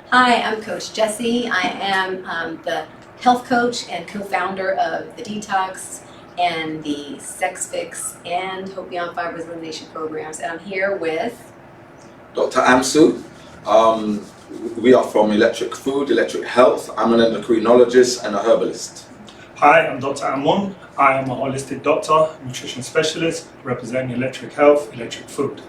Hi, I'm Coach Gessie. I am the health coach and co-founder of the Detox and the Sex Fix and Hope Beyond Fibroids Elimination programs. And I'm here with Dr. Amsu. We are from Electric Food, Electric Health. I'm an endocrinologist and a herbalist. Hi, I'm Dr. Amun. I am a holistic doctor, nutrition specialist, representing Electric Health, Electric Food.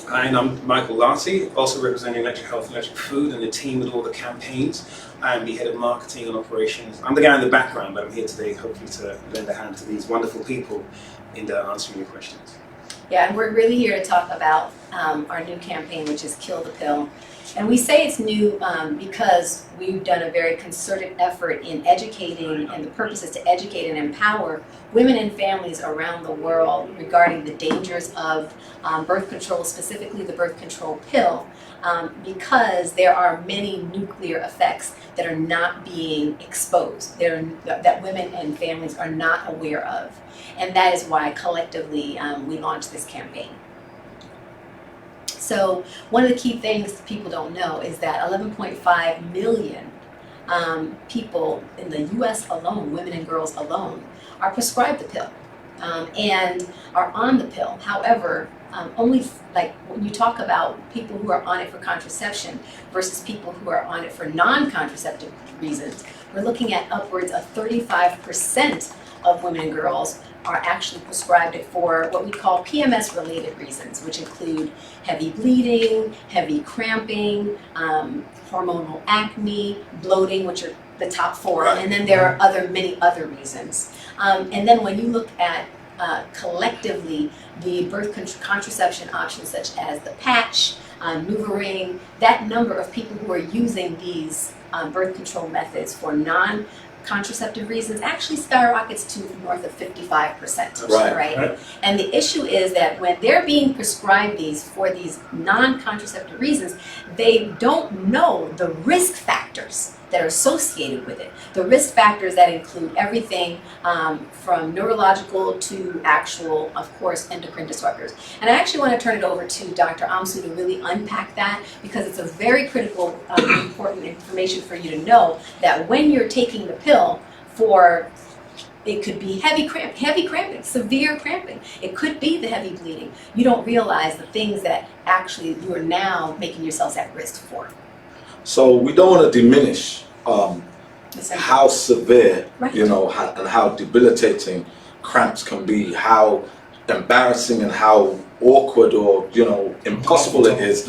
Hi, and I'm Michael Larty, also representing Electric Health, Electric Food, and the team with all the campaigns. I'm the head of marketing and operations. I'm the guy in the background, but I'm here today hopefully to lend a hand to these wonderful people in answering your questions. Yeah, and we're really here to talk about our new campaign, which is Kill the Pill. And we say it's new because we've done a very concerted effort in educating, and the purpose is to educate and empower women and families around the world regarding the dangers of birth control, specifically the birth control pill, because there are many nuclear effects that are not being exposed, that women and families are not aware of. And that is why collectively we launched this campaign. So one of the key things people don't know is that 11.5 million people in the US alone, women and girls alone, are prescribed the pill and are on the pill. However, only like when you talk about people who are on it for contraception versus people who are on it for non-contraceptive reasons, we're looking at upwards of 35% of women and girls are actually prescribed it for what we call PMS-related reasons, which include heavy bleeding, heavy cramping, hormonal acne, bloating, which are the top four, and then there are many other reasons. And then when you look at collectively the birth contraception options such as the patch, NuvaRing, that number of people who are using these birth control methods for non-contraceptive reasons actually skyrockets to north of 55%, right? And the issue is that when they're being prescribed these for these non-contraceptive reasons, they don't know the risk factors that are associated with it. The risk factors that include everything from neurological to actual, of course, endocrine disruptors. And I actually want to turn it over to Dr. Amsu to really unpack that, because it's a very critical, important information for you to know that when you're taking the pill for, it could be heavy cramping, severe cramping. It could be the heavy bleeding. You don't realize the things that actually you are now making yourselves at risk for. So we don't want to diminish how severe, you know, and how debilitating cramps can be, how embarrassing and how awkward or, you know, impossible it is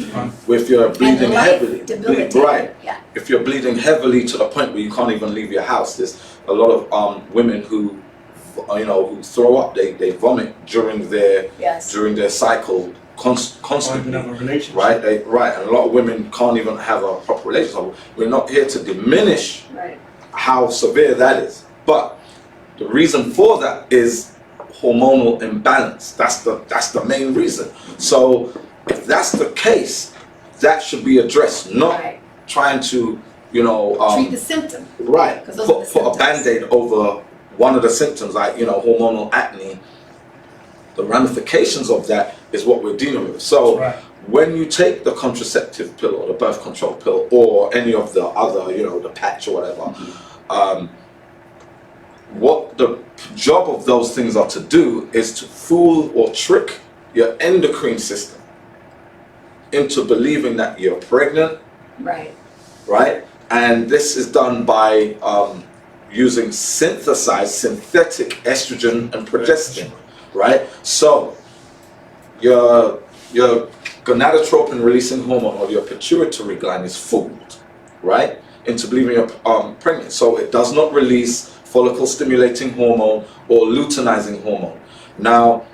if you're bleeding heavily. If you're bleeding heavily to the point where you can't even leave your house. There's a lot of women who, you know, who throw up, they vomit during their cycle. Constantly, right? And a lot of women can't even have a proper relationship. We're not here to diminish how severe that is, but the reason for that is hormonal imbalance. That's the main reason. So if that's the case, that should be addressed, not trying to, you know, treat the symptom. Put a band-aid over one of the symptoms, like, you know, hormonal acne. The ramifications of that is what we're dealing with. So when you take the contraceptive pill or the birth control pill or any of the other, you know, the patch or whatever, what the job of those things are to do is to fool or trick your endocrine system into believing that you're pregnant. And this is done by using synthetic estrogen and progesterone. So your gonadotropin releasing hormone or your pituitary gland is fooled, into believing you're pregnant. So it does not release follicle stimulating hormone or luteinizing hormone. Now,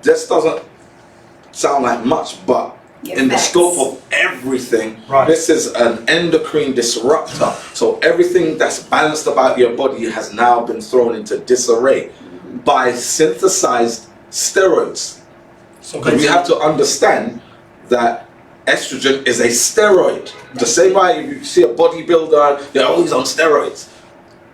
this doesn't sound like much, but in the scope of everything, this is an endocrine disruptor. So everything that's balanced about your body has now been thrown into disarray by synthesized steroids. So we have to understand that estrogen is a steroid. The same way you see a bodybuilder, they're always on steroids.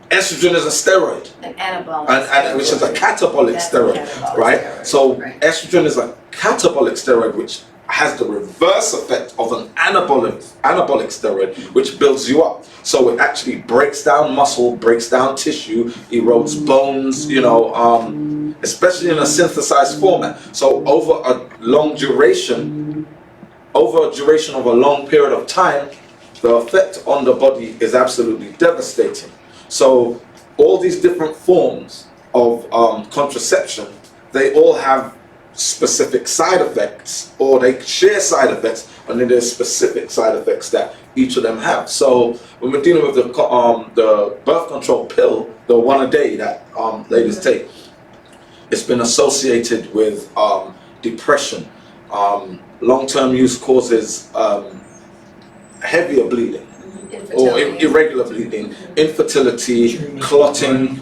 Estrogen is a steroid, an anabolic, which is a catabolic steroid, So estrogen is a catabolic steroid which has the reverse effect of an anabolic steroid, which builds you up. So it actually breaks down muscle, breaks down tissue, erodes bones, you know, especially in a synthesized format. So over a duration of a long period of time, the effect on the body is absolutely devastating. So all these different forms of contraception, they all have specific side effects, or they share side effects, and then there's specific side effects that each of them have. So when we're dealing with the birth control pill, the one a day that ladies take, it's been associated with depression. Long-term use causes heavier bleeding or irregular bleeding, infertility, clotting.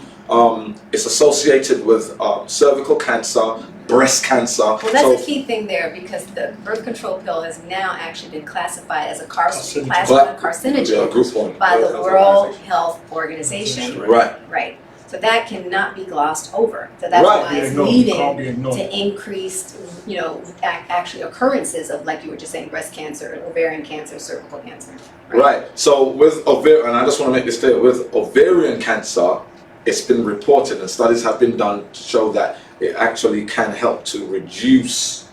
It's associated with cervical cancer, breast cancer. Well, that's a key thing there, because the birth control pill has now actually been classified as a carcinogen by the World Health Organization. Right. Right. So that cannot be glossed over. So that's why it's leading to increased, you know, actually occurrences of, like you were just saying, breast cancer, ovarian cancer, cervical cancer. Right. So with ovarian, and I just want to make this clear, with ovarian cancer, it's been reported and studies have been done to show that it actually can help to reduce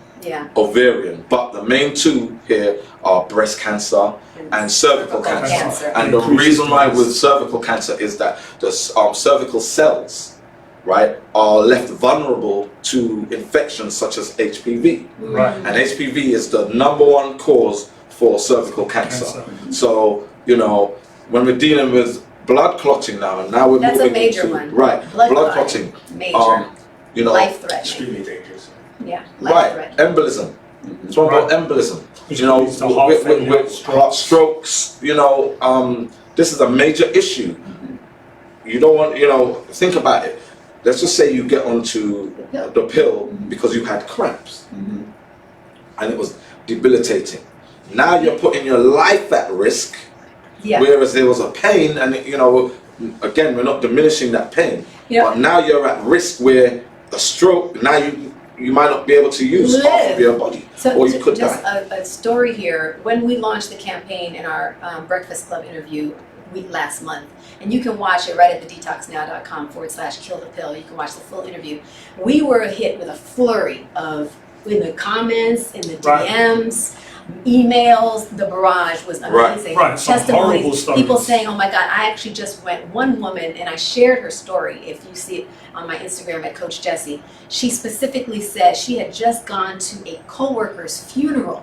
ovarian. But the main two here are breast cancer and cervical cancer. And the reason why with cervical cancer is that the cervical cells, right, are left vulnerable to infections such as HPV. Right. And HPV is the #1 cause for cervical cancer. So, you know, when we're dealing with blood clotting now, and now we're That's moving a major into one. Blood clotting. Major. You know, life-threatening. Extremely dangerous. Yeah. Right. Embolism. It's all about embolism. Which you know, leads to heart failure, with heart strokes. You know, this is a major issue. You don't want, you know, think about it. Let's just say you get onto the pill because you had cramps, and it was debilitating. Now you're putting your life at risk. Yeah. Whereas there was a pain, and you know, again, we're not diminishing that pain, but now you're at risk where a stroke. Now you might not be able to use half of your body, so or you could just die. a story here. When we launched the campaign in our Breakfast Club interview last month, and you can watch it right at thedetoxnow.com/kill-the-pill. You can watch the full interview. We were hit with a flurry of, in the comments, in the DMs, emails. The barrage was amazing. Right. Testimonies, people saying, "Oh my God, I actually just went." One woman, and I shared her story. If you see it on my Instagram at Coach Gessie, she specifically said she had just gone to a coworker's funeral,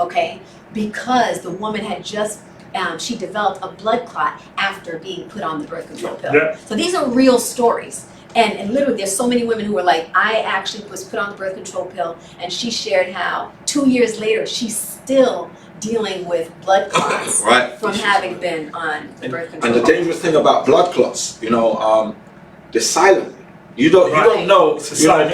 okay, because the woman had just she developed a blood clot after being put on the birth control pill. Yeah. So these are real stories. And literally, there's so many women who were like, I actually was put on the birth control pill, and she shared how 2 years later she's still dealing with blood clots from having been on the birth control. And the dangerous thing about blood clots, you know, they're silent. You don't know. You know,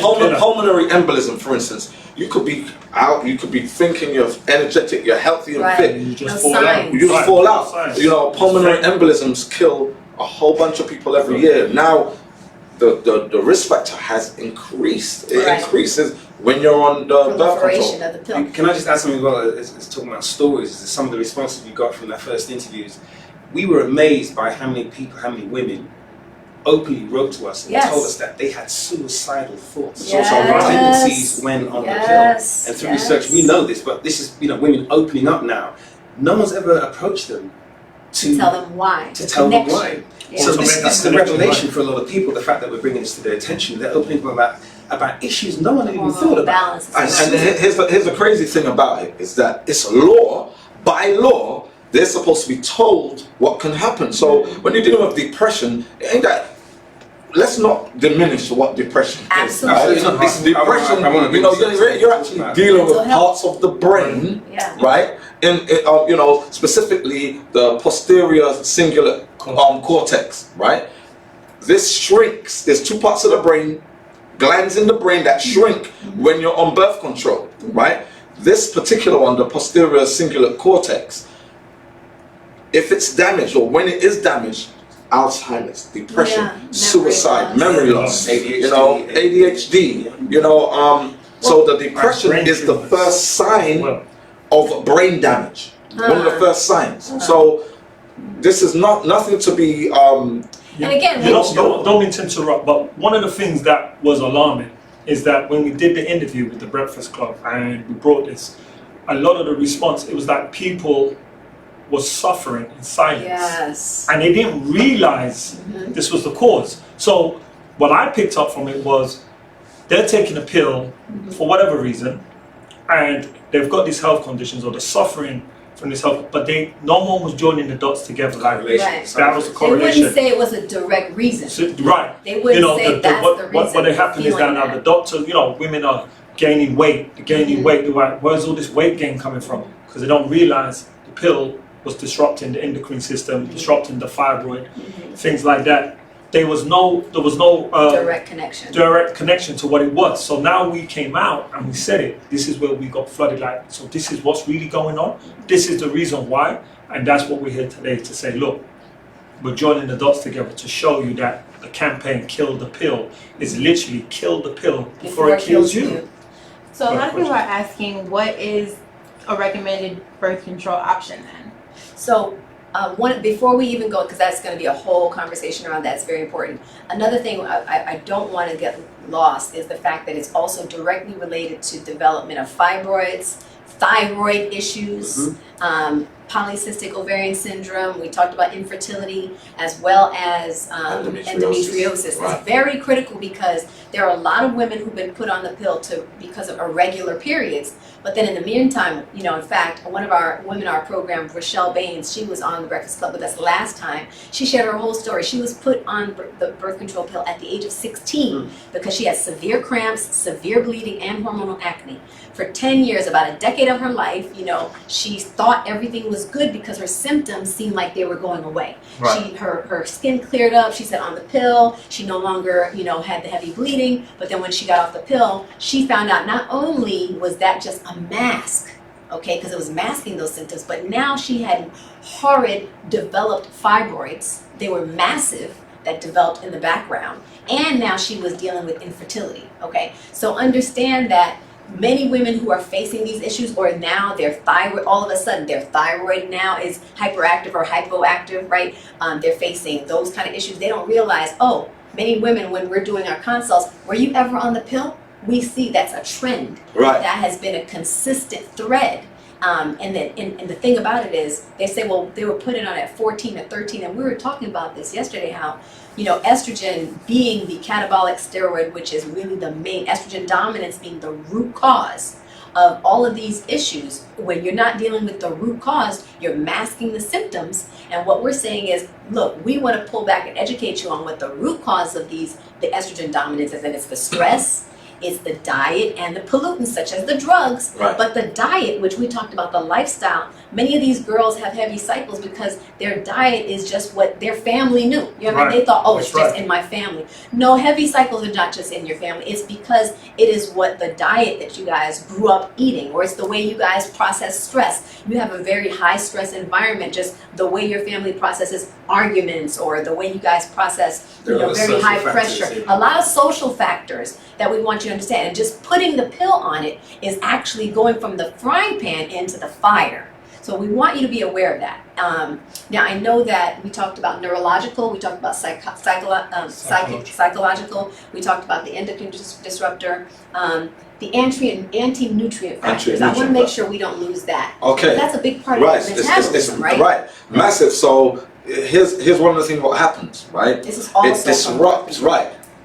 pulmonary embolism, for instance. You could be out. You could be thinking you're energetic, you're healthy and fit. You just fall out. You just fall out. You know, pulmonary embolisms kill a whole bunch of people every year. Now, the risk factor has increased. It increases when you're on the birth control. Of the pill. Can I just add something as well? It's talking about stories. Some of the responses we got from our first interviews. We were amazed by how many people, how many women openly wrote to us and told us that they had suicidal thoughts. Suicidal tendencies when on the pill. And through research, we know this, but this is, you know, women opening up now. No one's ever approached them to tell them why. To tell them why. Yeah. So this is a revelation for a lot of people, the fact that we're bringing this to their attention. They're opening up about issues no one had even thought about. And here's the crazy thing about it, is that it's law, by law, they're supposed to be told what can happen. So when you're dealing with depression, it ain't that. Let's not diminish what depression is. Absolutely. Depression, you know, you're actually dealing with parts of the brain, right? You know, specifically the posterior cingulate cortex, right? This shrinks. There's two parts of the brain, glands in the brain that shrink when you're on birth control, right? This particular one, the posterior cingulate cortex, if it's damaged or when it is damaged, Alzheimer's, depression, suicide, memory loss, ADHD, you know, ADHD, you know, so the depression is the first sign of brain damage. One of the first signs. So this is nothing to be. And again, don't mean to interrupt, but one of the things that was alarming is that when we did the interview with the Breakfast Club and we brought this, a lot of the response, it was that people were suffering in silence. Yes. And they didn't realize this was the cause. So what I picked up from it was they're taking a pill for whatever reason, and they've got these health conditions or they're suffering from this health, but no one was joining the dots together. Like, Right. that was the They correlation. wouldn't say it was a direct reason. So, right. They wouldn't say that's the reason. What happened is that now the doctors, women are gaining weight. They're gaining weight. They're like, where's all this weight gain coming from? Because they don't realize the pill was disrupting the endocrine system, disrupting the fibroid, things like that. There was no Direct connection to what it was. So now we came out and we said it. This is where we got flooded. Like, so this is what's really going on. This is the reason why, and that's what we're here today to say. Look, we're joining the dots together to show you that the campaign "Kill the Pill" is literally kill the pill before it kills you. So a lot of people are asking, what is a recommended birth control option then? So before we even go, because that's going to be a whole conversation around that, it's very important. Another thing I don't want to get lost is the fact that it's also directly related to development of fibroids, thyroid issues, polycystic ovarian syndrome. We talked about infertility as well as endometriosis. Right. It's very critical because there are a lot of women who've been put on the pill because of irregular periods. But then in the meantime, in fact, one of our women in our program, Rochelle Baines, she was on the Breakfast Club with us last time. She shared her whole story. She was put on the birth control pill at the age of 16 because she had severe cramps, severe bleeding, and hormonal acne. For 10 years, about a decade of her life, she thought everything was good because her symptoms seemed like they were going away. Right. Her skin cleared up. She said on the pill, she no longer, had the heavy bleeding. But then when she got off the pill, she found out not only was that just a mask, okay, because it was masking those symptoms, but now she had horrid developed fibroids. They were massive that developed in the background. And now she was dealing with infertility, okay? So understand that many women who are facing these issues, or now their thyroid, all of a sudden their thyroid now is hyperactive or hypoactive, right? They're facing those kind of issues. They don't realize, many women, when we're doing our consults, were you ever on the pill? We see that's a trend. Right. That has been a consistent thread. And the thing about it is, they say, well, they were putting on at 14 or 13, and we were talking about this yesterday, how, estrogen being the catabolic steroid, which is really the main, estrogen dominance being the root cause of all of these issues. When you're not dealing with the root cause, you're masking the symptoms. And what we're saying is, look, we want to pull back and educate you on what the root cause of the estrogen dominance is, and it's the stress, it's the diet, and the pollutants such as the drugs. Right. But the diet, which we talked about, the lifestyle, many of these girls have heavy cycles because their diet is just what their family knew. You know what I mean? They thought, it's just in my family. No, heavy cycles are not just in your family. It's because it is what the diet that you guys grew up eating, or it's the way you guys process stress. You have a very high stress environment, just the way your family processes arguments, or the way you guys process, very high pressure. A lot of social factors that we want you to understand. And just putting the pill on it is actually going from the frying pan into the fire. So we want you to be aware of that. Now I know that we talked about neurological, we talked about psychological, we talked about the endocrine disruptor, the anti-nutrient factors. I want to make sure we don't lose that. Okay. That's a big part of the metabolism, right? Right, massive. So here's one of the things what happens, right? This is also it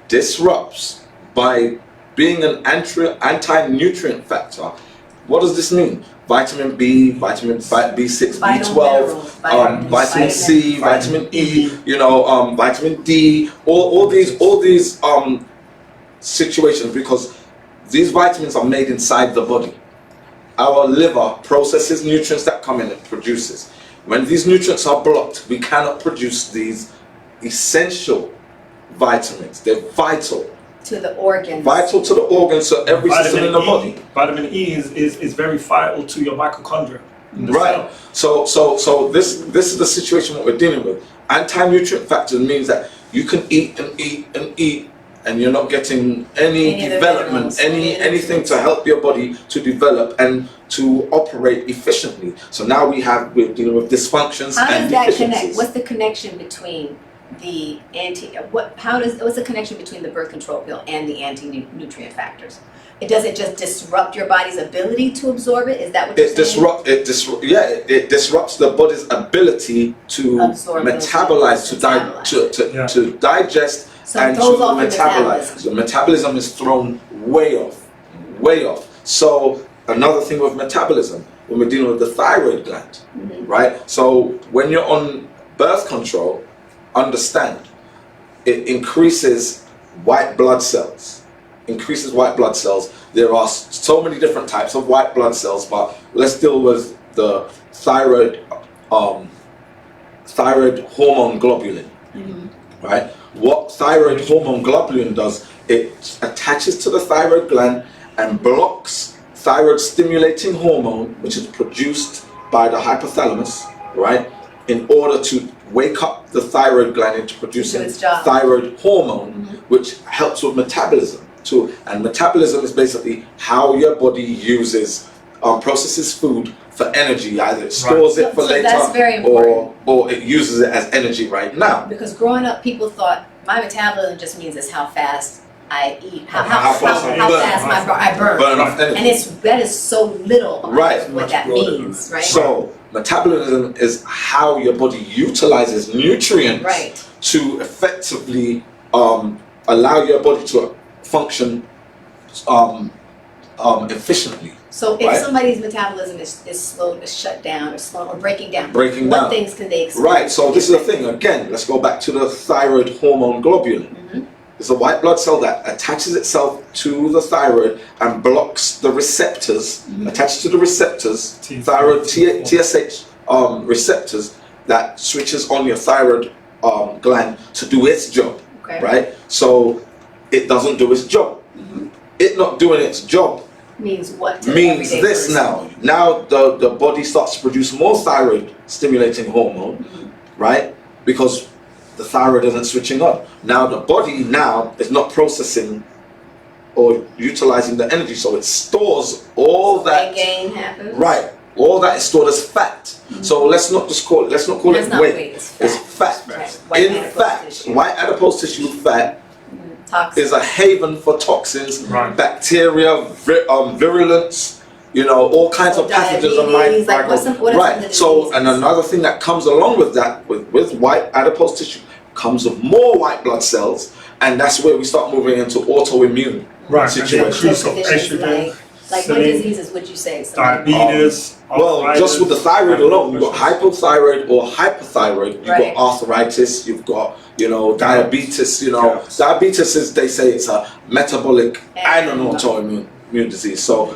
disrupts by being an anti-nutrient factor. What does this mean? Vitamin B, vitamin B6, B12, vitamin C, vitamin E, vitamin D, all these situations, because these vitamins are made inside the body. Our liver processes nutrients that come in and produces. When these nutrients are blocked, we cannot produce these essential vitamins. They're vital to the organs. Vital to the organs, so every system in the body. Vitamin E is very vital to your mitochondria. Right. So this is the situation what we're dealing with. Anti-nutrient factors means that you can eat and eat and eat and you're not getting any Any of the development, minerals, any anything to nutrients. help your body to develop and to operate efficiently. So now we're dealing with dysfunctions How and does that deficiencies. connect? What's the connection between the what's the connection between the birth control pill and the anti-nutrient factors? Does it just disrupt your body's ability to absorb it? Is that what you're saying? It disrupts the body's ability to Absorb those metabolize, nutrients, to digest So and it throws to off your metabolize. So metabolism is thrown way off, way off. So another thing with metabolism, when we're dealing with the thyroid gland, right? So when you're on birth control, understand it increases white blood cells. Increases white blood cells. There are so many different types of white blood cells, but let's deal with the thyroid hormone globulin, right? What thyroid hormone globulin does, it attaches to the thyroid gland and blocks thyroid stimulating hormone, which is produced by the hypothalamus, right? In order to wake up the thyroid gland into producing its job. thyroid hormone, which helps with metabolism too. And metabolism is basically how your body uses, processes food for energy. Either it stores it for So later, that's very important. or it uses it as energy right now. Because growing up, people thought my metabolism just means it's how fast I eat, how fast I burn. fast I burn. Burn off energy. And that is so little of Right. what Much that broader than means, that. right? So metabolism is how your body utilizes nutrients Right. to effectively allow your body to function efficiently. So if Right. somebody's metabolism is slow, is shut down, or slow, or breaking down, Breaking what down. things can they expect? Right, so this is the thing, again, let's go back to the thyroid hormone globulin. It's a white blood cell that attaches itself to the thyroid and blocks the receptors, attaches to the receptors, thyroid TSH receptors that switches on your thyroid gland to do its job, Okay. right? So it doesn't do its job. It not doing its job Means what to the means everyday this person? now. Now the body starts to produce more thyroid stimulating hormone, right? Because the thyroid isn't switching on. Now the body now is not processing or utilizing the energy, so it stores all that. Weight gain happens. Right. All that is stored as fat. So let's not call That's it not weight. weight, it's It's fat. fat. Right. White In adipose fact, tissue. white adipose tissue fat Toxic. is a haven for toxins, Right. bacteria, virulence, all kinds So of pathogens and diabetes, like what are some of the right. So, diseases? and another thing that comes along with that, with white adipose tissue, comes with more white blood cells, and that's where we start moving into autoimmune Right. situations. Increase So of conditions estrogen, like what selenium, diseases would you say? diabetes. Well, just with the thyroid alone, you've got arthritis. hypothyroid or hyperthyroid. You've Right. got arthritis. You've got, diabetes. Yes. Diabetes is, they say, it's a metabolic and an And- autoimmune disease. So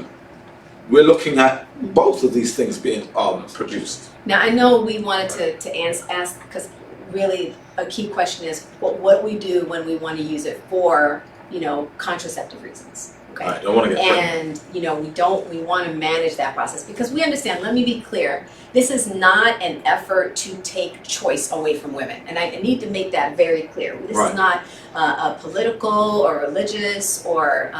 we're looking at both of these things being produced. Now I know we wanted to ask because really a key question is what we do when we want to use it for contraceptive reasons. Okay. Right, don't want to get pregnant. And we want to manage that process because we understand, let me be clear, this is not an effort to take choice away from women. And I need to make that very clear. This Right. is not a political or religious or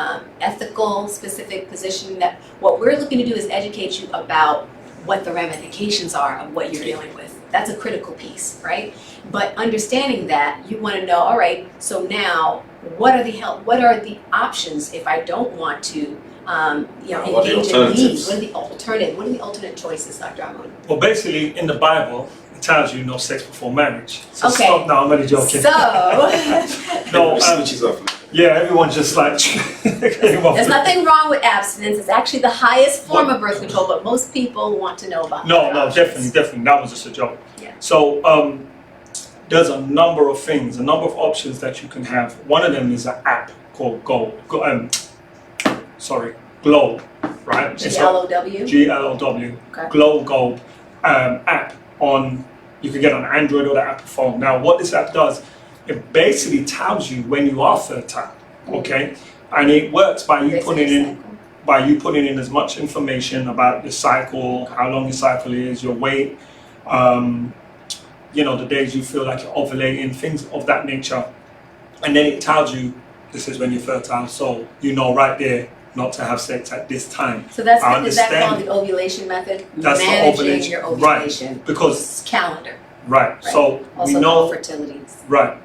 ethical specific position. That what we're looking to do is educate you about what the ramifications are of what you're dealing with. That's a critical piece, right? But understanding that, you want to know, all right, so now what are the options if I don't want to What are the engage in alternatives? these? What are the alternate choices, Dr. Amun? Well, basically, in the Bible, it tells you no sex before marriage. So Okay. stop now, I'm only joking. So No, Switches off. yeah, everyone's just like. there's nothing wrong with abstinence. It's actually the highest form of birth control, but most people want to know about No, other no, options. definitely. That was just a joke. Yeah. So there's a number of things, a number of options that you can have. One of them is an app called Glow, right? It's a GLOW. GLOW, Okay. Glow Gold app you can get on Android or the Apple phone. Now, what this app does, it basically tells you when you are fertile, okay? And it works by you putting in as much information about your cycle, how long your cycle is, your weight, the days you feel like you're ovulating, things of that nature. And then it tells you this is when you're fertile. So you know right there not to have sex at this time. So that's I is that called understand. the ovulation method? That's the Managing ovulation. your Right. ovulation Because calendar. right. Right. So Also we know called fertility. right.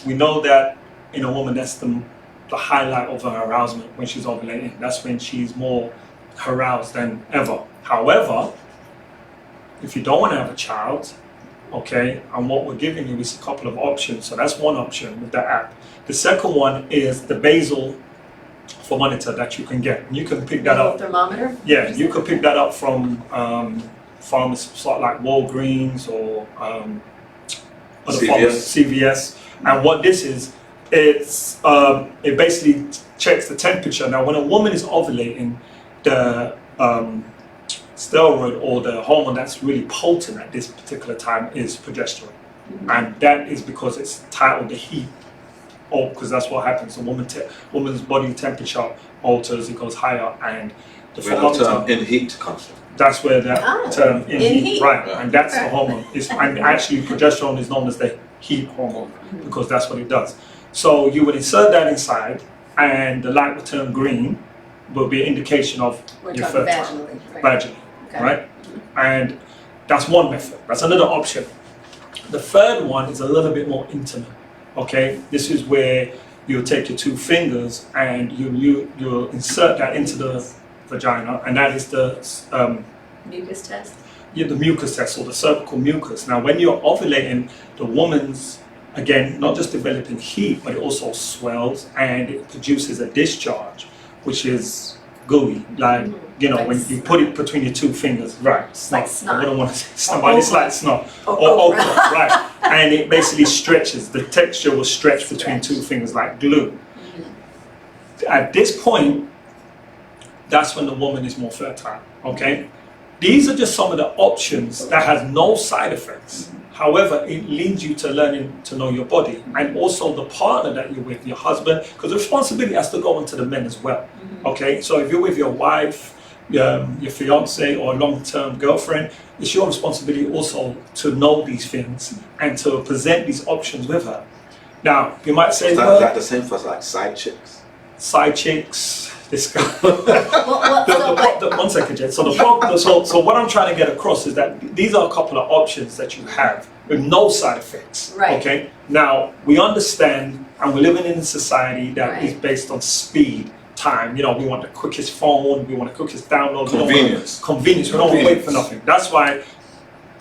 We know that in a woman that's the highlight of her arousal when she's ovulating. That's when she's more aroused than ever. However, if you don't want to have a child, okay, and what we're giving you is a couple of options. So that's one option with the app. The second one is the basal thermometer that you can get. You can pick that up. Thermometer? Yeah, you can pick that up from pharmacies like Walgreens or other CVS. And what this is, it basically checks the temperature. Now, when a woman is ovulating, the steroid or the hormone that's really potent at this particular time is progesterone. And that is because it's titled the heat, or because that's what happens. The woman's body temperature alters, it goes higher, and the term in heat comes from. that's where that term in heat, right? Yeah. And that's the hormone. And actually, progesterone is known as the heat hormone because that's what it does. So you would insert that inside, and the light will turn green, will be an indication of We're your talking fertile. vaginally. Vaginally, Okay. right? And that's one method. That's another option. The third one is a little bit more intimate. Okay, this is where you'll take your two fingers and you'll insert that into the vagina, and that is the Mucus test? the mucus test or the cervical mucus. Now, when you're ovulating, the woman's again not just developing heat, but it also swells and it produces a discharge, which is gooey, like Like when you put it between your two fingers, right? Like I snot. wouldn't want to say snot, but it's like snot Or or okra. okra, right? And it basically stretches. The texture will stretch between two fingers like glue. At this point, that's when the woman is more fertile. Okay, these are just some of the options that has no side effects. However, it leads you to learning to know your body and also the partner that you're with, your husband, because the responsibility has to go into the men as well. Okay, so if you're with your wife, your fiance or long-term girlfriend, it's your responsibility also to know these things and to present these options with her. Now, you might say, Is well, that the same for like side chicks? side chicks, this guy. One second, Jen. So so what I'm trying to get across is that these are a couple of options that you have with no side effects. Right. Okay. Now we understand, and we're living in a society that is based on speed, time. You know, we want the quickest phone, we want the quickest download. Convenience. Convenience. We don't want to wait for nothing. That's why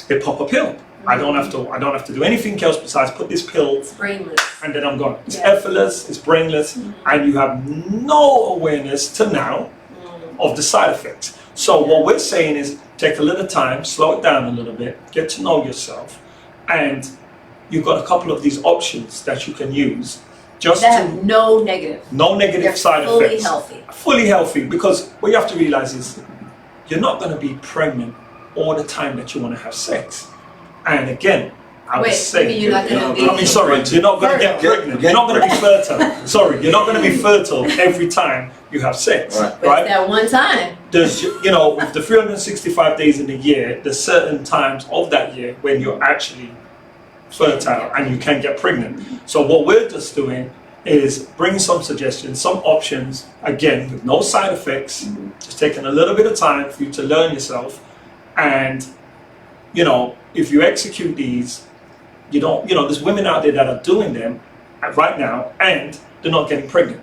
they pop a pill. I don't have to do anything else besides put this pill, It's brainless. and then I'm gone. It's Yeah. effortless, it's brainless, and you have no awareness to now of the side effects. So what we're saying is take a little time, slow it down a little bit, get to know yourself, and you've got a couple of these options that you can use just That to have no negative. no negative They're side fully effects. healthy. Fully healthy, because what you have to realize is you're not going to be pregnant all the time that you want to have sex. And again, I would Wait, say, you mean you're not going to be... I mean, sorry, you're not going to get pregnant. You're not going to be fertile. Sorry, you're not going to be fertile every time you have sex, Right. But right? that one time. There's, with the 365 days in a year, there's certain times of that year when you're actually fertile and you can get pregnant. So what we're just doing is bring some suggestions, some options, again, with no side effects, just taking a little bit of time for you to learn yourself. And, if you execute these, there's women out there that are doing them right now and they're not getting pregnant.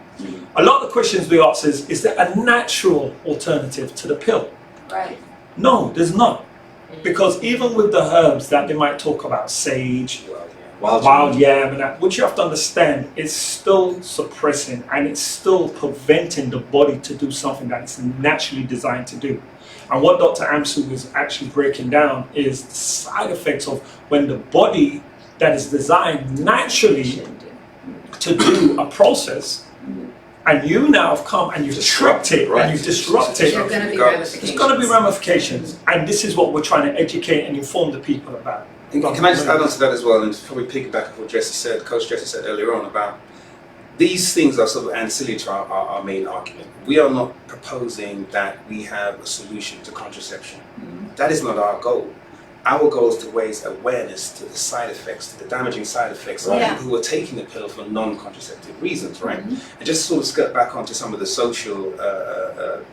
A lot of the questions we ask is there a natural alternative to the pill? Right. No, there's not. Because even with the herbs that they might talk about, sage, wild yam, and that, what you have to understand is still suppressing and it's still preventing the body to do something that it's naturally designed to do. And what Dr. Amsu is actually breaking down is the side effects of when the body that is designed naturally to do a process, and you now have come and you've tripped it, and you've disrupted There are it. going to be There's ramifications. going to be ramifications, and this is what we're trying to educate and inform the people about. And can I just add on to that as well, and probably piggyback on what Gessie said, Coach Gessie said earlier on about these things are sort of ancillary to our main argument. We are not proposing that we have a solution to contraception. That is not our goal. our goal is to raise awareness to the side effects, to the damaging side effects of Yeah. people who are taking the pill for non-contraceptive reasons, right? And just sort of skirt back onto some of the social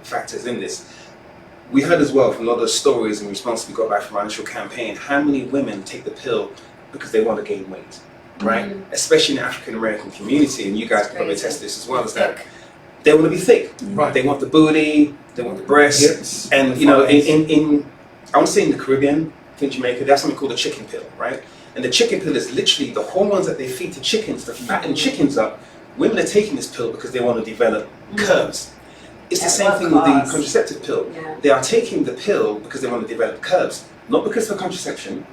factors in this. We heard as well from a lot of the stories in response we got back from our initial campaign, how many women take the pill because they want to gain weight, right? Especially in the African American community, and you guys can probably Crazy. attest this as well, is that Thick. they want to be thick. Right. They want the booty, they want the breasts, Hips, and the you know, thighs. in I want to say in the Caribbean, in Jamaica, they have something called a chicken pill, right? And the chicken pill is literally the hormones that they feed to chickens to fatten chickens up. Women are taking this pill because they want to develop curves. It's the At same what thing with the cost? contraceptive pill. Yeah. They are taking the pill because they want to develop curves, not because of contraception,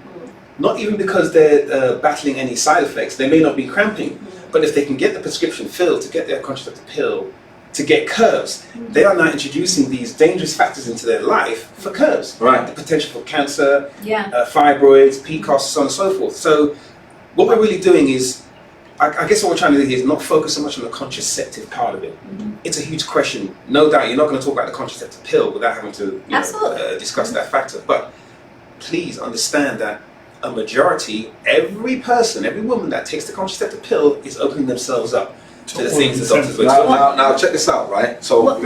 not even because they're battling any side effects. They may not be cramping, but if they can get the prescription filled to get their contraceptive pill to get curves, they are now introducing these dangerous factors into their life for curves. Right. The potential for cancer, Yeah. fibroids, PCOS, so on and so forth. So what we're really doing is, I guess what we're trying to do here is not focus so much on the contraceptive part of it. It's a huge question. No doubt you're not going to talk about the contraceptive pill without having to Absolutely. discuss that factor. But please understand that a majority, every person, every woman that takes the contraceptive pill is opening themselves up to the things the doctors were talking about. Now check this out, right? So What-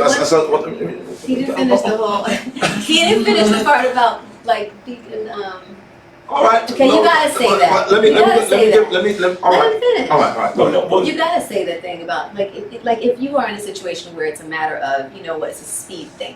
He didn't finish the whole. He didn't finish the part about like vegan. all right. Okay, you gotta say that. Let me You gotta say that. let me all Let right. him finish. All right. No, no, well, You gotta say the thing about like if you are in a situation where it's a matter of it's a speed thing,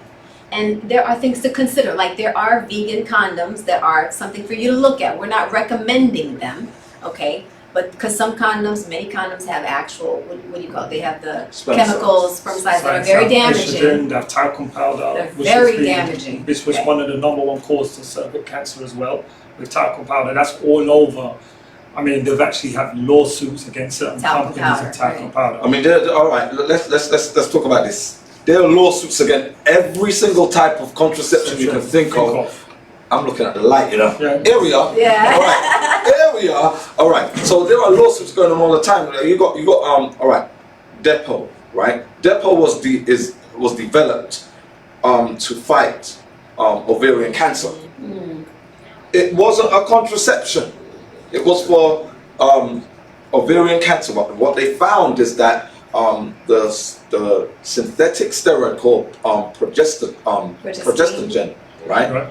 and there are things to consider. Like there are vegan condoms that are something for you to look at. We're not recommending them, okay? But because some condoms, many condoms have actual what do you call it? They have the Sperm chemicals, sperm cells that are very damaging. Estrogen, they have talcum powder, They're which very is the- damaging. Which was Okay. one of the #1 causes of cervical cancer as well, with talcum powder. That's all over. I mean, they've actually had lawsuits against certain Talcum companies powder, of talcum right. powder. I mean, all right. Let's talk about this. There are lawsuits against every single type of contraception you can think of. I'm looking at the light, Yeah. Here we are. Yeah. All right. There we are. All right. So there are lawsuits going on all the time. You got all right. Depo, right? Depo was developed to fight ovarian cancer. It wasn't a contraception. It was for ovarian cancer. But what they found is that the synthetic steroid called progestogen, right? Right.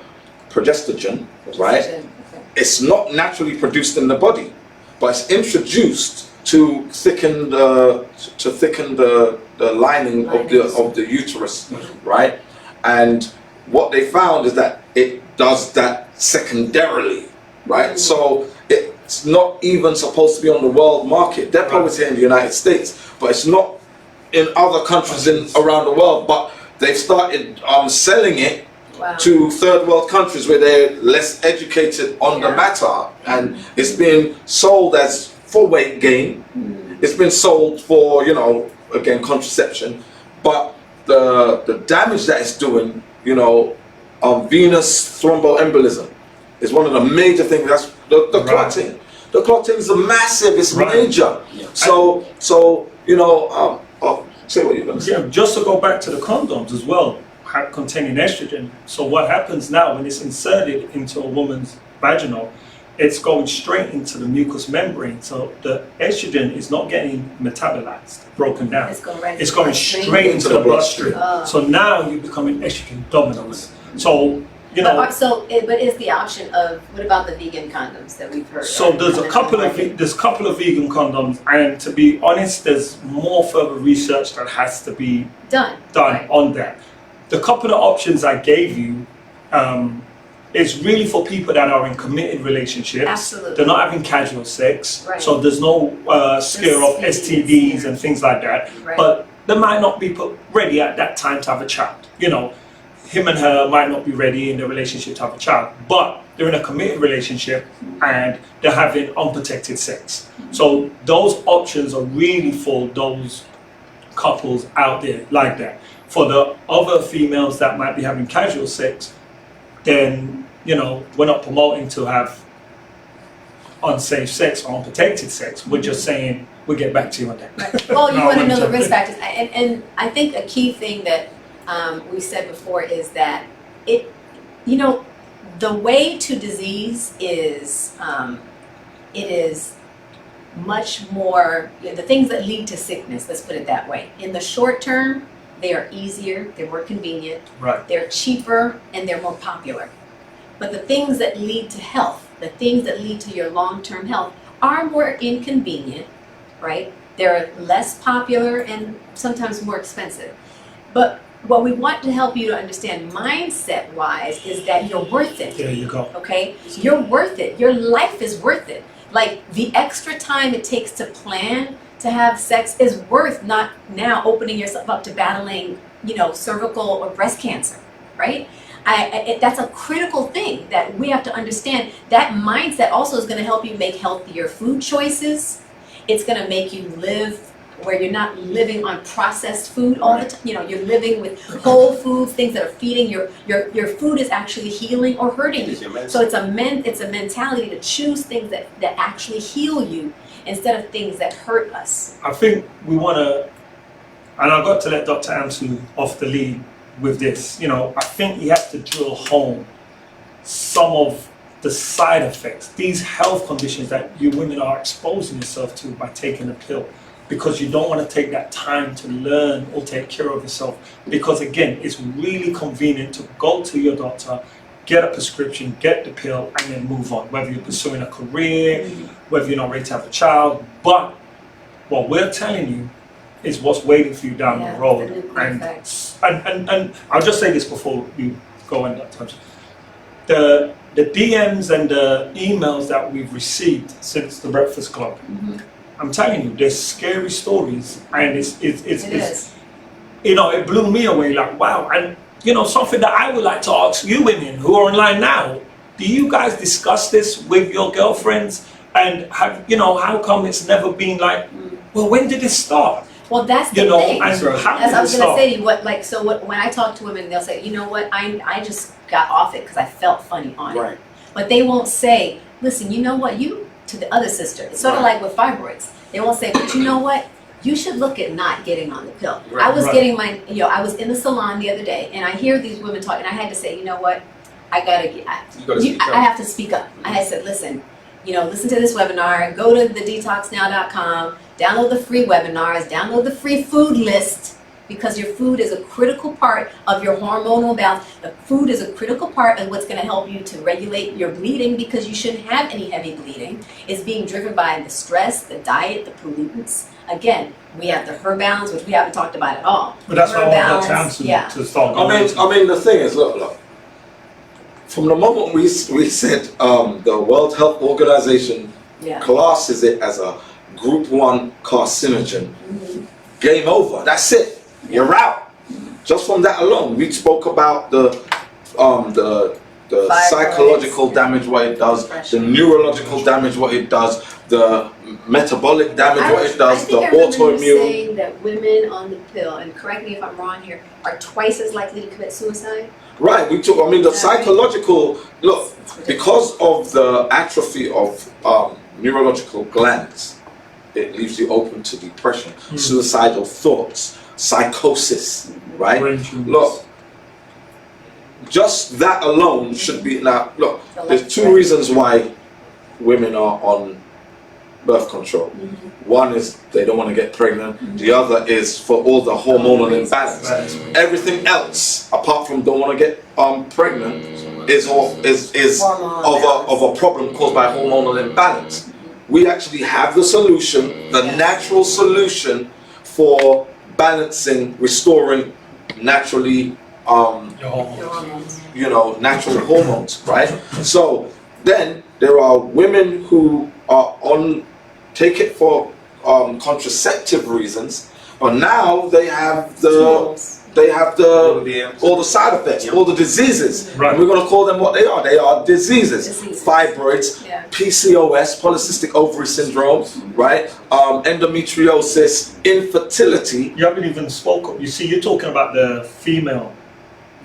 Progestogen, right? Okay. It's not naturally produced in the body, but it's introduced to thicken the lining of the uterus, right? And what they found is that it does that secondarily, right? So it's not even supposed to be on the world market. They're probably here in the United States, but it's not in other countries around the world. But they've started selling it Wow. to third world countries where they're less educated on the matter, and it's been sold as for weight gain. It's been sold for again contraception, but the damage that it's doing, venous thromboembolism is one of the major things. That's the clotting. The clotting is massive. It's major. So say what you're going to say. Yeah, just to go back to the condoms as well, containing estrogen. So what happens now when it's inserted into a woman's vaginal, it's going straight into the mucous membrane. So the estrogen is not getting metabolized, broken down. It's going straight into the bloodstream. Oh. So now you're becoming estrogen dominant. So But is the option of what about the vegan condoms that we've heard? So there's a couple of vegan condoms, and to be honest, there's more further research that has to be done right. on that. The couple of options I gave you is really for people that are in committed relationships. Absolutely. They're not having casual sex, Right. so there's no scare of STDs and things like that. Right. But they might not be ready at that time to have a child. Him and her might not be ready in the relationship to have a child, but they're in a committed relationship and they're having unprotected sex. So those options are really for those couples out there like that. For the other females that might be having casual sex, then we're not promoting to have unsafe sex or unprotected sex. We're just saying we'll get back to you on that. Right. Well, you No, want to I'm know the joking. risk factors, and I think a key thing that we said before is that the way to disease is, it is much more, the things that lead to sickness, let's put it that way. In the short term, they are easier, they're more convenient, Right. they're cheaper, and they're more popular. But the things that lead to health, the things that lead to your long-term health are more inconvenient, right? They're less popular and sometimes more expensive. But what we want to help you to understand mindset-wise is that you're worth it. There you go. Okay? You're worth it. Your life is worth it. Like, the extra time it takes to plan to have sex is worth not now opening yourself up to battling, cervical or breast cancer, right? That's a critical thing that we have to understand. That mindset also is going to help you make healthier food choices. It's going to make you live where you're not living on processed food all the time. You're living with whole foods, things that are feeding your food is actually healing or hurting you. So it's a mentality to choose things that actually heal you instead of things that hurt us. I think we want to, and I've got to let Dr. Amsu off the lead with this. I think you have to drill home some of the side effects, these health conditions that you women are exposing yourself to by taking the pill, because you don't want to take that time to learn or take care of yourself. Because again, it's really convenient to go to your doctor, get a prescription, get the pill, and then move on, whether you're pursuing a career, whether you're not ready to have a child. But what we're telling you is what's waiting for you down the road. And I'll just say this before we go in that touch. The DMs and the emails that we've received since the Breakfast Club, I'm telling you, there's scary stories, and it's it blew me away. Like, wow. And something that I would like to ask you women who are online now: do you guys discuss this with your girlfriends? And how come it's never been like, well, when did it start? Well, that's the thing. And how As did I it was going to start? say to you, when I talk to women, they'll say, you know what, I just got off it because I felt funny on it. But they won't say, listen, you know what, to the other sister. It's sort of like with fibroids. They won't say, but you know what, you should look at not getting on the pill. I was getting I was in the salon the other day, and I hear these women talk, and I had to say, you know what, I have to speak up. I had said, listen to this webinar, go to thedetoxnow.com, download the free webinars, download the free food list, because your food is a critical part of your hormonal balance. The food is a critical part of what's going to help you to regulate your bleeding, because you shouldn't have any heavy bleeding. It's being driven by the stress, the diet, the pollutants. Again, we have the HerBalance, which we haven't talked about at all. But that's why I want Dr. to start going. I mean, the thing is, look. From the moment we said the World Health Organization classes it as a Group 1 carcinogen, game over. That's it. You're out. Just from that alone, we spoke about the psychological damage, what it does, the neurological damage, what it does, the metabolic damage, what it does, the autoimmune. Saying that women on the pill, and correct me if I'm wrong here, are twice as likely to commit suicide. Right. The psychological look, because of the atrophy of neurological glands, it leaves you open to depression, suicidal thoughts, psychosis, right? Look, just that alone should be, now look, there's two reasons why women are on birth control. One is they don't want to get pregnant, the other is for all the hormonal imbalance. Everything else, apart from don't want to get pregnant, is of a problem caused by hormonal imbalance. We actually have the solution, the natural solution for balancing, restoring naturally natural hormones, right? So then there are women who are take it for contraceptive reasons, but now they have all the side effects, all the diseases. And we're going to call them what they are. They are diseases. Fibroids, PCOS, polycystic ovary syndrome, right? Endometriosis, infertility. You haven't even spoken. You see, you're talking about the female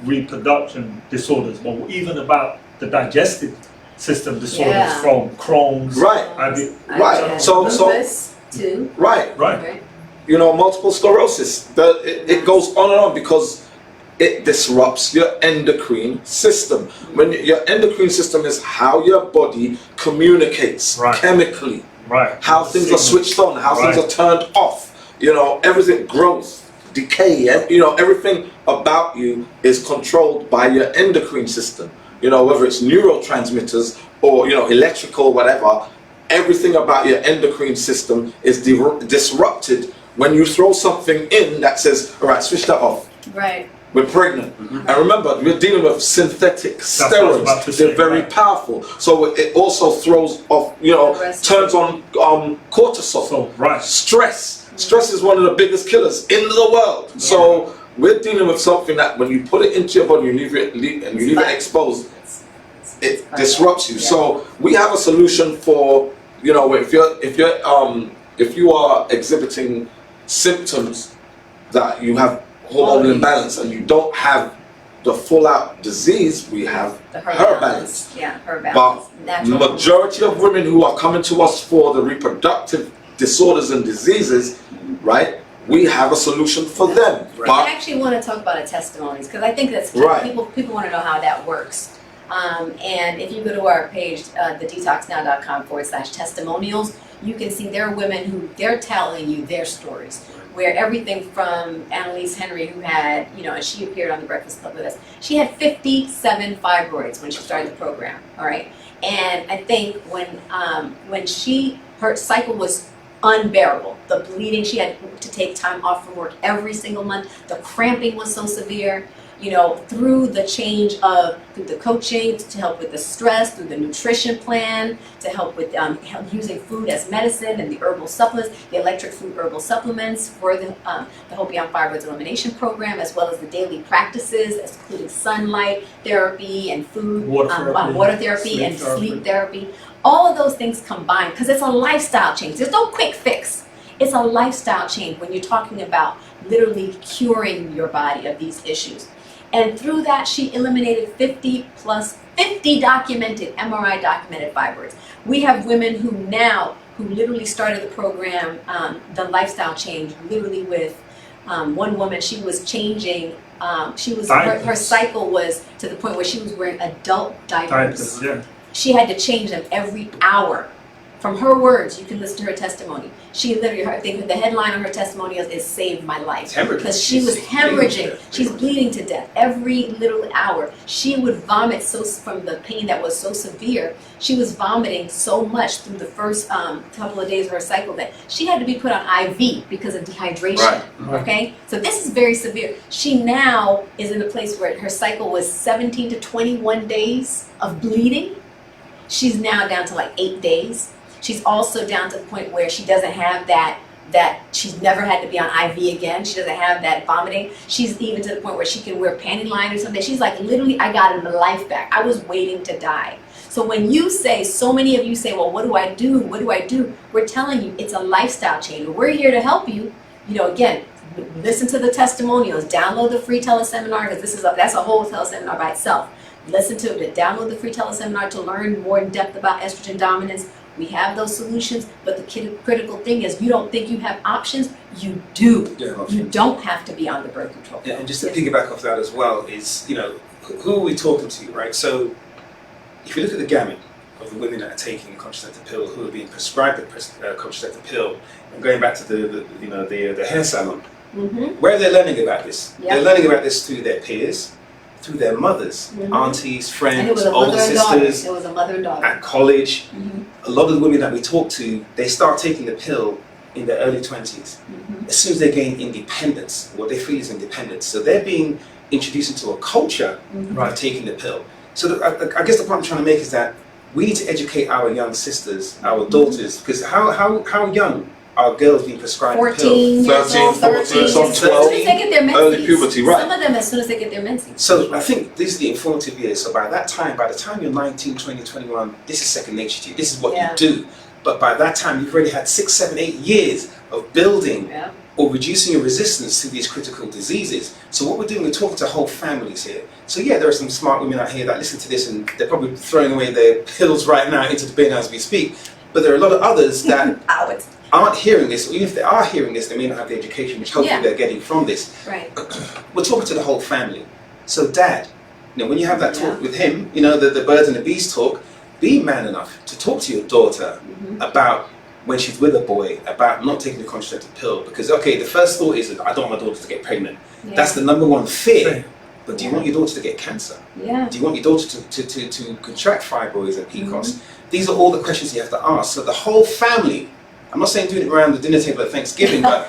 reproduction disorders, but even about the digestive system disorders from Crohn's. Right. So lupus too. Right. Multiple sclerosis. It goes on and on, because it disrupts your endocrine system. When your endocrine system is how your body communicates chemically, how things are switched on, how things are turned off. You know, everything, growth, decay, you know, everything about you is controlled by your endocrine system. You know, whether it's neurotransmitters or, you know, electrical, whatever, everything about your endocrine system is disrupted when you throw something in that says, all right, switch that off. Right. We're pregnant. And remember, we're dealing with synthetic steroids. They're very powerful. So it also throws off, you know, turns on cortisol. Stress. Stress is one of the biggest killers in the world. So we're dealing with something that when you put it into your body, you leave it exposed, it disrupts you. So we have a solution for, you know, if you are exhibiting symptoms that you have hormonal imbalance and you don't have the full out disease, we have the HerBalance. Yeah, HerBalance. But Natural. majority of women who are coming to us for the reproductive disorders and diseases, right? We have a solution for them. But I actually want to talk about testimonies because I think that's key. People want to know how that works. And if you go to our page, thedetoxnow.com/testimonials, you can see there are women who they're telling you their stories. Where everything from Annalise Henry, who had, you know, and she appeared on the Breakfast Club with us, she had 57 fibroids when she started the program, all right? And I think when her cycle was unbearable, the bleeding, she had to take time off from work every single month, the cramping was so severe, you know, through the through the coaching to help with the stress, through the nutrition plan, to help with using food as medicine and the herbal supplements, the electric food herbal supplements for the Hope Beyond Fibroids Elimination Program, as well as the daily practices, including sunlight therapy and food, water therapy and sleep therapy. All of those things combined, because it's a lifestyle change. There's no quick fix. It's a lifestyle change when you're talking about literally curing your body of these issues. And through that, she eliminated 50 documented, MRI documented fibroids. We have women who literally started the program, the lifestyle change, literally with one woman, she was changing, her cycle was to the point where she was wearing adult diapers. She had to change them every hour. From her words, you can listen to her testimony. She literally, I think the headline of her testimonials is "Saved My Life." Because she was hemorrhaging. She's bleeding to death every little hour. She would vomit from the pain that was so severe. She was vomiting so much through the first couple of days of her cycle that she had to be put on IV because of dehydration. Okay? So this is very severe. She now is in a place where her cycle was 17 to 21 days of bleeding. She's now down to like 8 days. She's also down to the point where she doesn't have that she's never had to be on IV again. She doesn't have that vomiting. She's even to the point where she can wear panty line or something. She's like, literally, I got my life back. I was waiting to die. So when you say, so many of you say, well, what do I do? What do I do? We're telling you it's a lifestyle change. We're here to help you. You know, again, listen to the testimonials. Download the free teleseminar because that's a whole teleseminar by itself. Listen to it. Download the free teleseminar to learn more in depth about estrogen dominance. We have those solutions, but the critical thing is you don't think you have options. You do. You don't have to be on the birth control pill. And just to piggyback off that as well is, you know, who are we talking to, right? So if you look at the gamut of the women that are taking a contraceptive pill, who are being prescribed a contraceptive pill, and going back to the hair salon, where are they learning about this? They're learning about this through their peers, through their mothers, aunties, friends, older sisters, it was a mother and daughter. At college. A lot of the women that we talk to, they start taking the pill in their early 20s. As soon as they gain independence, what they feel is independence. So they're being introduced into a culture of taking the pill. So I guess the point I'm trying to make is that we need to educate our young sisters, our daughters, because how young are girls being prescribed 14 the pill? 13, 14, some 12, as soon as they get their menses. early puberty, right. Some of them as soon as they get their menses. So I think these are the informative years. So by the time you're 19, 20, 21, this is second nature to you. This is what you do. But by that time, you've already had 6, 7, 8 years of building or reducing your resistance to these critical diseases. So what we're doing, we're talking to whole families here. So yeah, there are some smart women out here that listen to this and they're probably throwing away their pills right now into the bin as we speak. But there are a lot of others that aren't hearing this, or even if they are hearing this, they may not have the education, which hopefully they're getting from this. Right. We're talking to the whole family. So dad, when you have that talk with him, the birds and the bees talk, be man enough to talk to your daughter about when she's with a boy, about not taking the contraceptive pill. Because, okay, the first thought is, I don't want my daughter to get pregnant. Yeah. That's the number one fear. But do you want your daughter to get cancer? Yeah. Do you want your daughter to contract fibroids and PCOS? These are all the questions you have to ask. So the whole family, I'm not saying doing it around the dinner table at Thanksgiving, but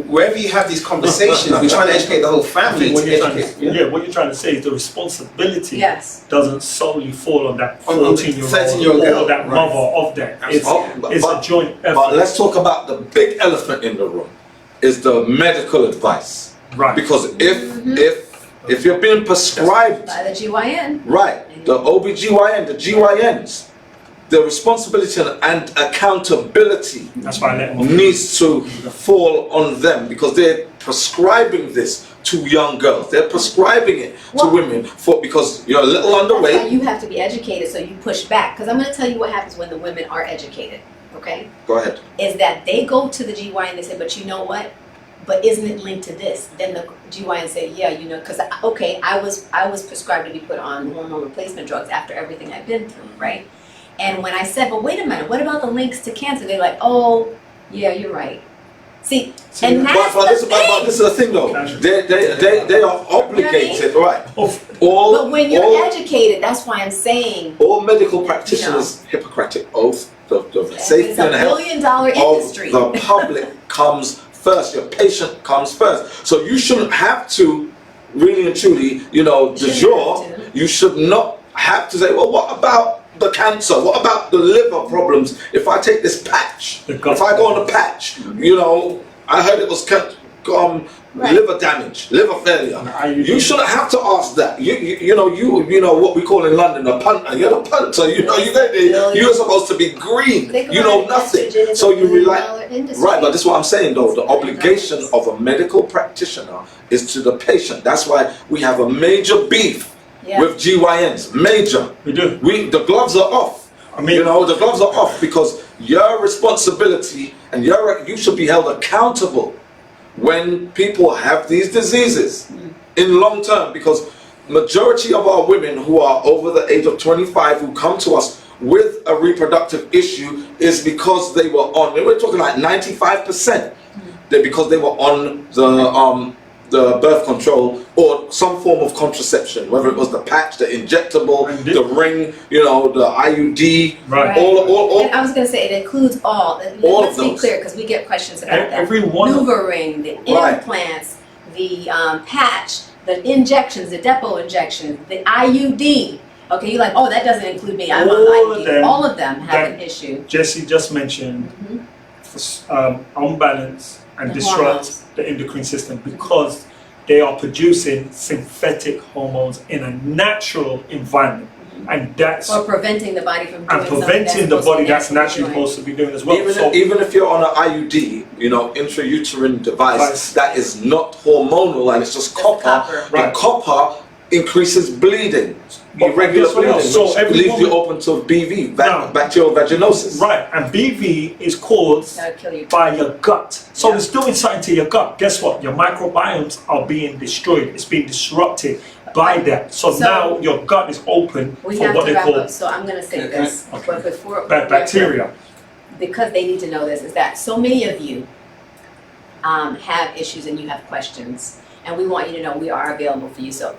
wherever you have these conversations, we're trying to educate the whole family. What you're trying to say is the responsibility doesn't solely fall on that 14-year-old girl, or that mother of that. It's a joint effort. But let's talk about the big elephant in the room, is the medical advice. Right. Because if you're being prescribed by the GYN, right, the OBGYN, the GYNs, the responsibility and accountability needs to fall on them, because they're prescribing this to young girls. They're prescribing it to women because you're a little underweight. That's why you have to be educated, so you push back. Because I'm going to tell you what happens when the women are educated. Okay? Go ahead. Is that they go to the GYN and they say, but you know what? But isn't it linked to this? Then the GYN say, yeah, because I was prescribed to be put on hormone replacement drugs after everything I've been through, right? And when I said, but wait a minute, what about the links to cancer? They're like, oh, yeah, you're right. See, and that's but the thing. But this is the thing, though. They are obligated, right? But when you're educated, that's why I'm saying. All medical practitioners' Hippocratic oath, the safety and health $1 billion industry. of the public comes first. Your patient comes first. So you shouldn't have to, really and truly, de jure, you should not have to say, well, what about the cancer? What about the liver problems? If I take this patch, if I go on a patch, I heard it was liver damage, liver failure. You shouldn't have to ask that. You know what we call in London a punter. You're a punter. You're supposed to be green. You know nothing. So you rely. Right, but this is what I'm saying though. The obligation of a medical practitioner is to the patient. That's why we have a major beef with GYNs. Major. We do. The gloves are off. The gloves are off because your responsibility and you should be held accountable when people have these diseases in long term, because majority of our women who are over the age of 25 who come to us with a reproductive issue is because they were on, we're talking like 95%, because they were on the birth control or some form of contraception, whether it was the patch, the injectable, the ring, the IUD, right. all and I was going to say it includes all. Let's be clear, because we get questions about that. NuvaRing, the implants, the patch, the injections, the depot injections, the IUD. Okay, you're like, oh, that doesn't include me. I'm on IUD. All of them have an issue. Jessie just mentioned unbalance and disrupt the endocrine system because they are producing synthetic hormones in a natural environment, and that's or preventing the body from doing preventing the body that's naturally supposed to be doing as well. Even if you're on an IUD, intrauterine device that is not hormonal and it's just copper. And copper increases bleeding, irregular bleeding, which leaves you open to BV, bacterial vaginosis. Right, and BV is caused by your gut. So it's doing something to your gut. Guess what? Your microbiomes are being destroyed. It's being disrupted by that. So now your gut is open for what they call. So I'm going to say this, but before bacteria. Because they need to know this, is that so many of you have issues and you have questions. And we want you to know we are available for you. So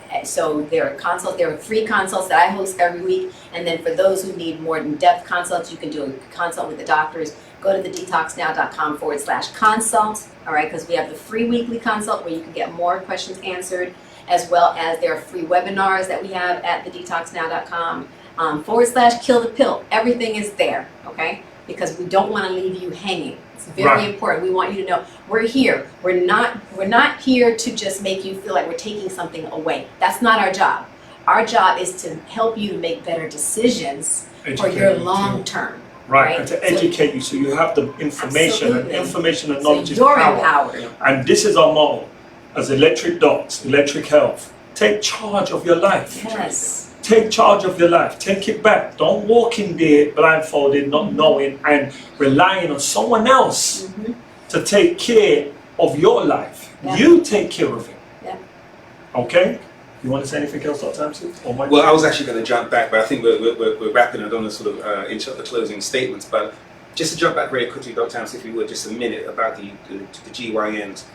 there are consults, there are free consults that I host every week. And then for those who need more in-depth consults, you can do a consult with the doctors. Go to thedetoxnow.com/consult, all right? Because we have the free weekly consult where you can get more questions answered, as well as there are free webinars that we have at thedetoxnow.com /kill the pill. Everything is there, okay? Because we don't want to leave you hanging. It's very important. We want you to know we're here. We're not here to just make you feel like we're taking something away. That's not our job. Our job is to help you to make better decisions for your long term. Right, and to educate you so you have the information, and information and knowledge is you're power. Empowered. And this is our motto as electric docs, electric health. Take charge of your life. Yes. take charge of your life. Take it back. Don't walk in there blindfolded, not knowing, and relying on someone else to take care of your life. Yeah. You take care of it. Yeah. Okay? You want to say anything else, Dr. Amsi? Or Mike? Well, I was actually going to jump back, but I think we're wrapping. I don't want to sort of interrupt the closing statements, but just to jump back very quickly, Dr. Amsi, if you would, just a minute about the GYNs.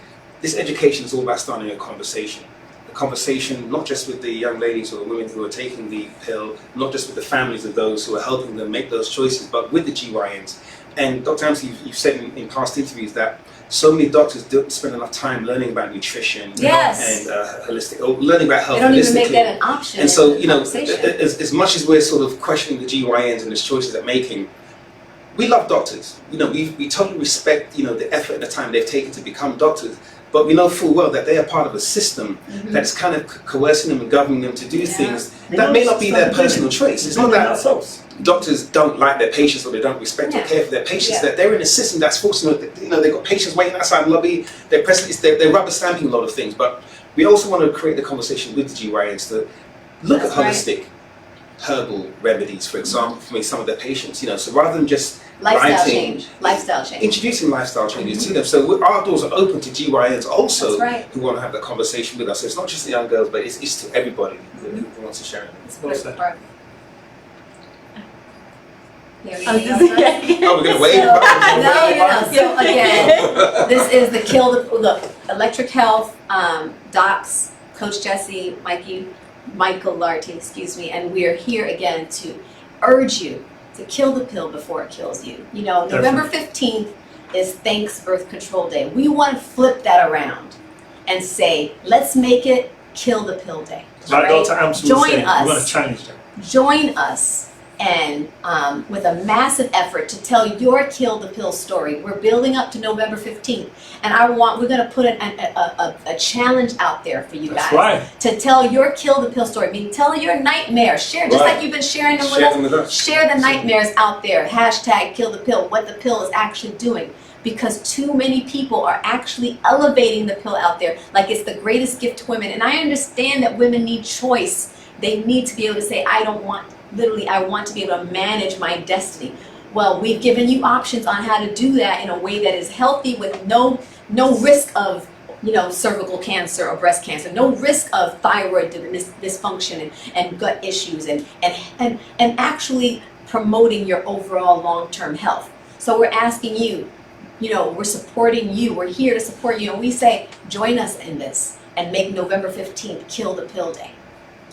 This education is all about starting a conversation. A conversation not just with the young ladies or the women who are taking the pill, not just with the families of those who are helping them make those choices, but with the GYNs. And Dr. Amsi, you've said in past interviews that so many doctors don't spend enough time learning about nutrition and holistic, or learning about health. They don't even holistically. make that an option. And so, in the you know, conversation. as much as we're sort of questioning the GYNs and the choices they're making, we love doctors. You know, we totally respect, you know, the effort and the time they've taken to become doctors. But we know full well that they are part of a system that's kind of coercing them and governing them to do things that may not be their personal choice. It's not that doctors don't like their patients or they don't respect or care for their patients. That they're in a system that's forcing them. You know, they've got patients waiting outside the lobby. They're rubber stamping a lot of things. But we also want to create the conversation with the GYNs to look at holistic herbal remedies, for example, for some of their patients. You know, so rather than just lifestyle change, introducing lifestyle changes to them. So our doors are open to GYNs also who want to have that conversation with us. So it's not just the young girls, but it's to everybody who wants to share it. Well said. Oh, we're gonna wait. No. So again, this is the look, Electric Health, Docs, Coach Gessie, Michael Larty, excuse me, and we are here again to urge you to kill the pill before it kills you. You know, November 15th is Thanks Birth Control Day. We want to flip that around and say, let's make it Kill the Pill Day. Like Dr. Amsu was saying, us. we want to challenge that. Join us and with a massive effort to tell your Kill the Pill story. We're building up to November 15th, and we're going to put a challenge out there for you guys to tell your Kill the Pill story. I mean, tell your nightmares. Share just like you've been sharing them with us. Share the nightmares out there. Hashtag Kill the Pill. What the pill is actually doing. Because too many people are actually elevating the pill out there like it's the greatest gift to women. And I understand that women need choice. They need to be able to say, I want to be able to manage my destiny. Well, we've given you options on how to do that in a way that is healthy with no risk of, you know, cervical cancer or breast cancer, no risk of thyroid dysfunction and gut issues and actually promoting your overall long-term health. So we're asking you, you know, we're supporting you. We're here to support you. And we say, join us in this and make November 15th Kill the Pill Day.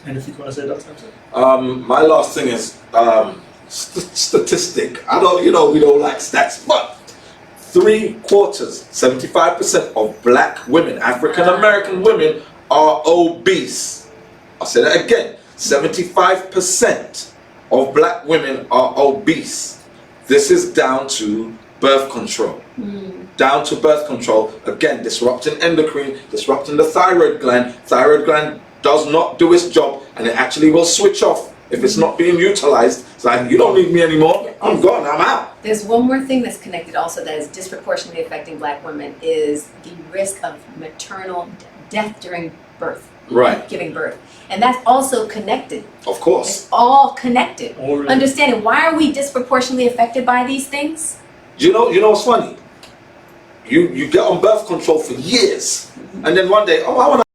Anything you want to say, Dr. Amsi? My last thing is statistic. I don't, you know, we don't like stats, but 3/4, 75% of black women, African American women, are obese. I'll say that again. 75% of black women are obese. This is down to birth control. Down to birth control. Again, disrupting endocrine, disrupting the thyroid gland. Thyroid gland does not do its job, and it actually will switch off if it's not being utilized. It's like, you don't need me anymore. I'm gone. I'm out. There's one more thing that's connected also that is disproportionately affecting black women is the risk of maternal death during birth. Right. Giving birth. And that's also connected. Of course. It's all connected. Already. Understanding why are we disproportionately affected by these things? You know what's funny? You get on birth control for years, and then one day, oh, I want to